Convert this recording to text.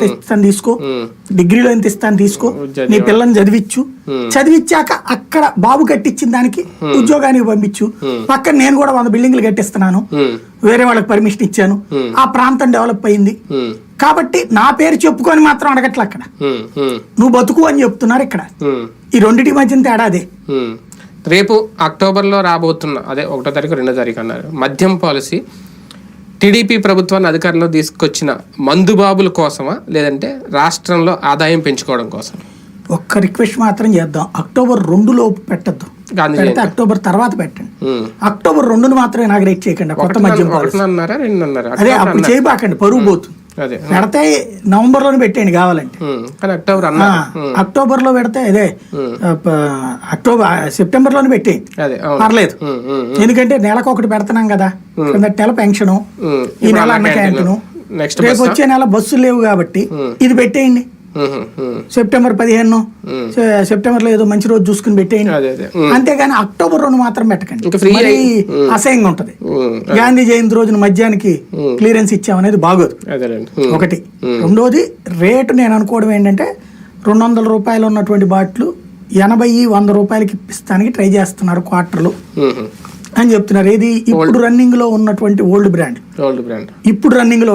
ఎంత ఇస్తాను తీసుకో, డిగ్రీలో ఎంత ఇస్తాను తీసుకో, నీ పిల్లని చదివిచ్చాక అక్కడ బాబు కట్టించిన దానికి ఉద్యోగానికి పంపించు, పక్కన నేను కూడా 100 బిల్డింగ్లు కట్టిస్తున్నాను, వేరే వాళ్ళకి పర్మిషన్ ఇచ్చాను, ఆ ప్రాంతం డెవలప్ అయింది కాబట్టి నా పేరు చెప్పుకొని మాత్రం అడగట్లే అక్కడ, నువ్వు బతుకు అని చెప్తున్నారు ఇక్కడ. ఈ రెండింటి మధ్యన తేడా అదే. రేపు అక్టోబర్లో రాబోతున్న అదే 1వ తారీఖు 2వ తారీఖు అన్నారు మద్యం పాలసీ టీడీపీ ప్రభుత్వాన్ని అధికారంలో తీసుకొచ్చిన మందుబాబుల కోసమా లేదంటే రాష్ట్రంలో ఆదాయం పెంచుకోవడం కోసం? ఒక్క రిక్వెస్ట్ మాత్రం చేద్దాం, అక్టోబర్ 2 లోపు పెట్టద్దు, పెడితే అక్టోబర్ తర్వాత పెట్టండి. అక్టోబర్ 2ను మాత్రం ఇనాగ్రేట్ చేయకండి. కొత్త మద్యం పాలసీ అదే అప్పుడు చేయబాకండి, పరువు పోతుంది. పెడితే నవంబర్ లోనే పెట్టేయండి కావాలంటే, అక్టోబర్ లో పెడితే అదే సెప్టెంబర్ లోనే పెట్టేయండి పర్లేదు. ఎందుకంటే నెలకు ఒకటి పెడుతున్నాం కదా, నెల పెన్షను, ఈ నెల అన్న క్యాంటీను, రేపు వచ్చే నెల బస్సులు లేవు కాబట్టి ఇది పెట్టేయండి. సెప్టెంబర్ 15 సెప్టెంబర్ లో ఏదో మంచి రోజు చూసుకుని పెట్టేయండి, అంతేగాని అక్టోబర్ 2 మాత్రం పెట్టకండి, మరి అసహ్యంగా ఉంటది. గాంధీ జయంతి రోజున మద్యానికి క్లియరెన్స్ ఇచ్చామనేది బాగోదు ఒకటి. రెండోది రేటు నేను అనుకోవడం ఏంటంటే 200 రూపాయలు ఉన్నటువంటి బాటిల్ 80-100 రూపాయలకి ఇప్పిస్తానికి ట్రై చేస్తున్నారు క్వార్టర్లు అని చెప్తున్నారు. ఏది ఇప్పుడు రన్నింగ్ లో ఉన్నటువంటి ఓల్డ్ బ్రాండ్, ఇప్పుడు రన్నింగ్ లో